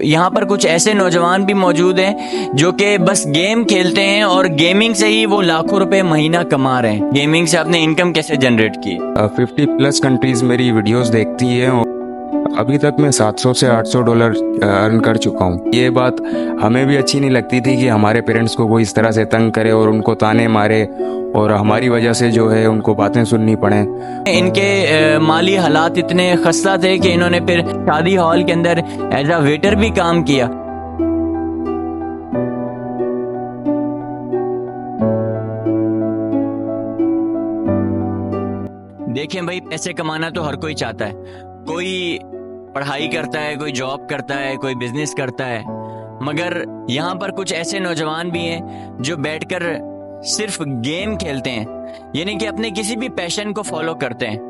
यहाँ पर कुछ ऐसे नौजवान भी मौजूद हैं जो कि बस गेम खेलते हैं और गेमिंग से ही वो लाखों रुपए महीना कमा रहे हैं। गेमिंग से आपने इनकम कैसे जनरेट की? 50+ कंट्रीज मेरी वीडियोस देखती हैं और अभी तक मैं $700 से $800 अर्न कर चुका हूँ। ये बात हमें भी अच्छी नहीं लगती थी कि हमारे पेरेंट्स को कोई इस तरह से तंग करे और उनको ताने मारे और हमारी वजह से जो है उनको बातें सुननी पड़े। इनके माली हालात इतने खस्ता थे कि इन्होंने फिर शादी हॉल के अंदर एज अ वेटर भी काम किया। देखें भाई, पैसे कमाना तो हर कोई चाहता है। कोई पढ़ाई करता है, कोई जॉब करता है, कोई बिजनेस करता है, मगर यहाँ पर कुछ ऐसे नौजवान भी हैं जो बैठकर सिर्फ गेम खेलते हैं, यानी कि अपने किसी भी पैशन को फॉलो करते हैं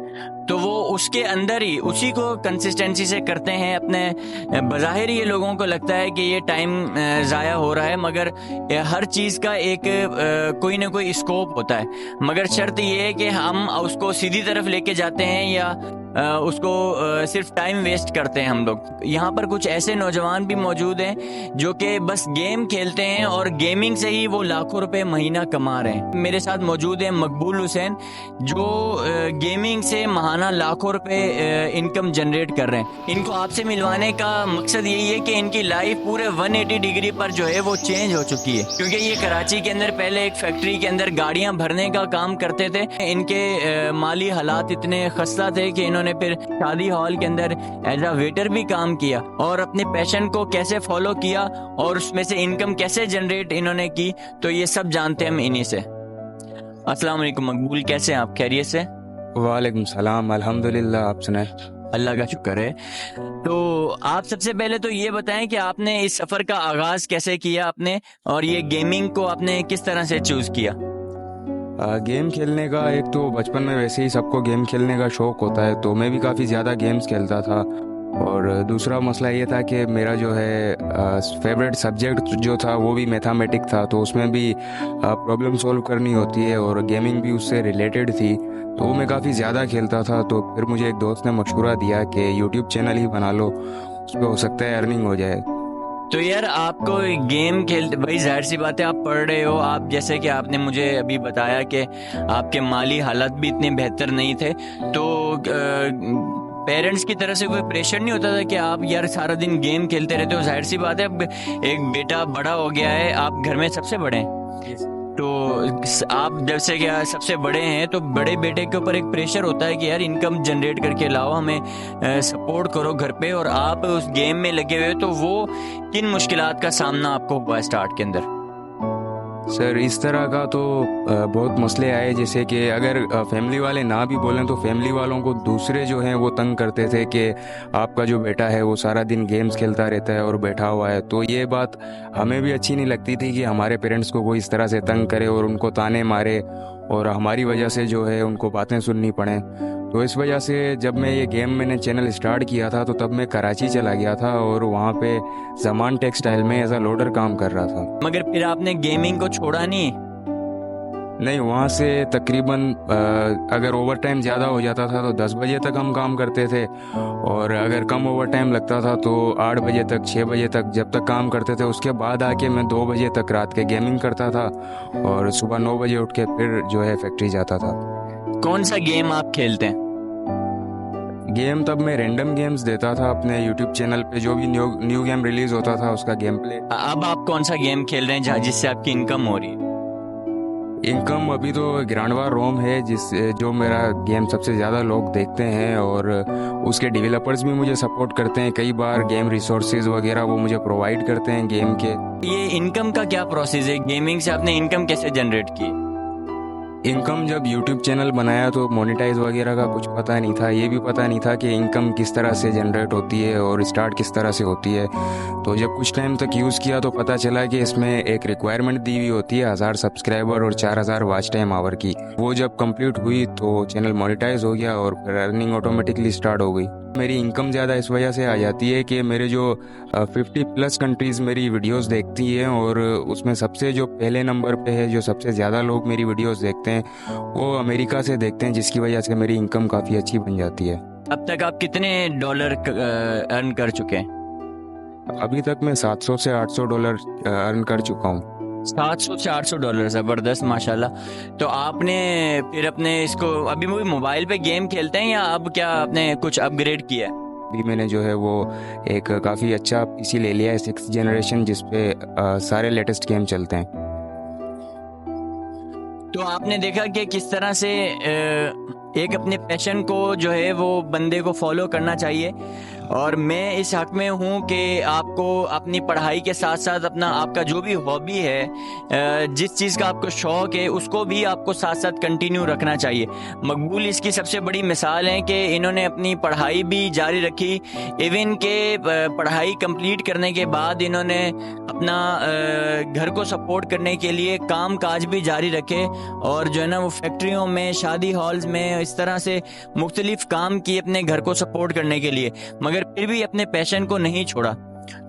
तो वो उसके अंदर ही उसी को कंसिस्टेंसी से करते हैं। अपने बज़ाहिर ये लोगों को लगता है कि ये टाइम ज़ाया हो रहा है, मगर हर चीज़ का एक कोई ना कोई स्कोप होता है। मगर शर्त ये है कि हम उसको सीधी तरफ लेके जाते हैं या उसको सिर्फ टाइम वेस्ट करते हैं हम लोग। यहाँ पर कुछ ऐसे नौजवान भी मौजूद हैं जो कि बस गेम खेलते हैं और गेमिंग से ही वो लाखों रुपए महीना कमा रहे हैं। मेरे साथ मौजूद है मकबूल हुसैन जो गेमिंग से महाना लाखों रुपए इनकम जनरेट कर रहे हैं। इनको आपसे मिलवाने का मकसद यही है कि इनकी लाइफ पूरे 180 डिग्री पर जो है वो चेंज हो चुकी है, क्योंकि ये कराची के अंदर पहले एक फैक्ट्री के अंदर गाड़ियां भरने का काम करते थे। इनके माली हालात इतने खस्ता थे कि इन्होंने फिर शादी हॉल के अंदर एज अ वेटर भी काम किया और अपने पैशन को कैसे फॉलो किया और उसमें से इनकम कैसे जनरेट इन्होंने की, तो ये सब जानते हैं हम इन्हीं से। अस्सलाम वालेकुम मकबूल, कैसे हैं आप? खैरियत से? वालेकुम सलाम, अल्हम्दुलिल्लाह। आप सुनाएं? अल्लाह का शुक्र है। तो आप सबसे पहले तो ये बताएं कि आपने इस सफ़र का आगाज़ कैसे किया आपने, और ये गेमिंग को आपने किस तरह से चूज़ किया? गेम खेलने का एक तो बचपन में वैसे ही सबको गेम खेलने का शौक़ होता है, तो मैं भी काफ़ी ज़्यादा गेम्स खेलता था। और दूसरा मसला ये था कि मेरा जो है फेवरेट सब्जेक्ट जो था वो भी मैथमेटिक था, तो उसमें भी प्रॉब्लम सॉल्व करनी होती है और गेमिंग भी उससे रिलेटेड थी, तो वो मैं काफ़ी ज़्यादा खेलता था। तो फिर मुझे एक दोस्त ने मशवरा दिया कि यूट्यूब चैनल ही बना लो, उस पर हो सकता है अर्निंग हो जाए। तो यार आपको गेम खेलते, भाई जाहिर सी बात है आप पढ़ रहे हो, आप जैसे कि आपने मुझे अभी बताया कि आपके माली हालात भी इतने बेहतर नहीं थे, तो पेरेंट्स की तरफ से कोई प्रेशर नहीं होता था कि आप यार सारा दिन गेम खेलते रहते हो? जाहिर सी बात है अब एक बेटा बड़ा हो गया है, आप घर में सबसे बड़े हैं, तो आप जब से क्या सबसे बड़े हैं तो बड़े बेटे के ऊपर एक प्रेशर होता है कि यार इनकम जनरेट करके लाओ, हमें सपोर्ट करो घर पे, और आप उस गेम में लगे हुए, तो वो किन मुश्किलात का सामना आपको हुआ स्टार्ट के अंदर? सर इस तरह का तो बहुत मसले आए, जैसे कि अगर फैमिली वाले ना भी बोलें तो फैमिली वालों को दूसरे जो हैं वो तंग करते थे कि आपका जो बेटा है वो सारा दिन गेम्स खेलता रहता है और बैठा हुआ है। तो ये बात हमें भी अच्छी नहीं लगती थी कि हमारे पेरेंट्स को कोई इस तरह से तंग करे और उनको ताने मारे और हमारी वजह से जो है उनको बातें सुननी पड़ें। तो इस वजह से जब मैंने चैनल स्टार्ट किया था तो तब मैं कराची चला गया था और वहाँ पे जमान टेक्सटाइल में एज अ लोडर काम कर रहा था। मगर फिर आपने गेमिंग को छोड़ा नहीं? नहीं, वहाँ से तकरीबन अगर ओवर टाइम ज़्यादा हो जाता था तो 10 बजे तक हम काम करते थे, और अगर कम ओवर टाइम लगता था तो 8 बजे तक 6 बजे तक जब तक काम करते थे। उसके बाद आके मैं 2 बजे तक रात के गेमिंग करता था और सुबह 9 बजे उठ के फिर जो है फैक्ट्री जाता था। कौन सा गेम आप खेलते हैं? गेम तब मैं रैंडम गेम्स देता था अपने यूट्यूब चैनल पे, जो भी न्यू गेम रिलीज होता था उसका गेम प्ले। अब आप कौन सा गेम खेल रहे हैं जिससे आपकी इनकम हो रही है? इनकम अभी तो ग्रैंड वार रोम है, जो मेरा गेम सबसे ज़्यादा लोग देखते हैं, और उसके डेवलपर्स भी मुझे सपोर्ट करते हैं। कई बार गेम रिसोर्सेज वगैरह वो मुझे प्रोवाइड करते हैं गेम के। ये इनकम का क्या प्रोसेस है? गेमिंग से आपने इनकम कैसे जनरेट की? इनकम जब यूट्यूब चैनल बनाया तो मोनेटाइज वगैरह का कुछ पता नहीं था, ये भी पता नहीं था कि इनकम किस तरह से जनरेट होती है और स्टार्ट किस तरह से होती है। तो जब कुछ टाइम तक यूज़ किया तो पता चला कि इसमें एक रिक्वायरमेंट दी हुई होती है 1000 सब्सक्राइबर और 4000 वॉच टाइम आवर की। वो जब कंप्लीट हुई तो चैनल मोनेटाइज हो गया और फिर अर्निंग ऑटोमेटिकली स्टार्ट हो गई। मेरी इनकम ज़्यादा इस वजह से आ जाती है कि मेरे जो 50+ कंट्रीज़ मेरी वीडियोस देखती हैं, और उसमें सबसे जो पहले नंबर पे है, जो सबसे ज़्यादा लोग मेरी वीडियोस देखते हैं, वो अमेरिका से देखते हैं, जिसकी वजह से मेरी इनकम काफ़ी अच्छी बन जाती है। अब तक आप कितने डॉलर अर्न कर चुके हैं? अभी तक मैं $700 से $800 अर्न कर चुका हूँ। 700 से $800, ज़बरदस्त माशाल्लाह। तो आपने फिर अपने इसको अभी वो मोबाइल पे गेम खेलते हैं या अब क्या आपने कुछ अपग्रेड किया है? अभी मैंने जो है वो एक काफ़ी अच्छा पीसी ले लिया है 6th जनरेशन, जिसपे सारे लेटेस्ट गेम चलते हैं। तो आपने देखा कि किस तरह से एक अपने पैशन को जो है वो बंदे को फॉलो करना चाहिए, और मैं इस हक में हूँ कि आपको अपनी पढ़ाई के साथ साथ अपना आपका जो भी हॉबी है, जिस चीज़ का आपको शौक़ है उसको भी आपको साथ साथ कंटिन्यू रखना चाहिए। मकबूल इसकी सबसे बड़ी मिसाल है कि इन्होंने अपनी पढ़ाई भी जारी रखी, इवन के पढ़ाई कंप्लीट करने के बाद इन्होंने अपना घर को सपोर्ट करने के लिए काम काज भी जारी रखे, और जो है ना वो फैक्ट्रियों में, शादी हॉल्स में, इस तरह से मुख्तलिफ काम किए अपने घर को सपोर्ट करने के लिए, मगर फिर भी अपने पैशन को नहीं छोड़ा।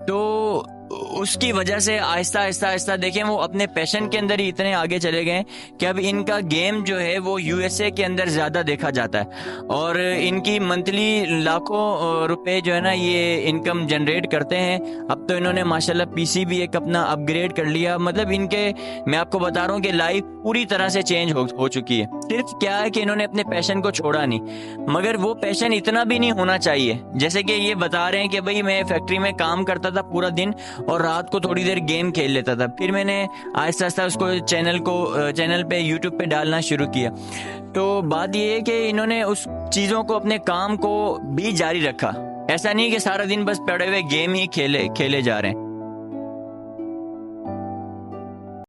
तो उसकी वजह से आहिस्ता आहिस्ता आहिस्ता देखें वो अपने पैशन के अंदर ही इतने आगे चले गए कि अब इनका गेम जो है वो यूएसए के अंदर ज़्यादा देखा जाता है, और इनकी मंथली लाखों रुपए जो है ना ये इनकम जनरेट करते हैं। अब तो इन्होंने माशाल्लाह पीसी भी एक अपना अपग्रेड कर लिया। मतलब इनके, मैं आपको बता रहा हूँ कि लाइफ पूरी तरह से चेंज हो चुकी है। सिर्फ क्या है कि इन्होंने अपने पैशन को छोड़ा नहीं, मगर वो पैशन इतना भी नहीं होना चाहिए। जैसे कि ये बता रहे हैं कि भाई मैं फैक्ट्री में काम करता था पूरा दिन और रात को थोड़ी देर गेम खेल लेता था, फिर मैंने आहिस्ता आहिस्ता उसको चैनल पे यूट्यूब पे डालना शुरू किया। तो बात ये है कि इन्होंने उस चीज़ों को, अपने काम को भी जारी रखा। ऐसा नहीं कि सारा दिन बस पड़े हुए गेम ही खेले जा रहे हैं।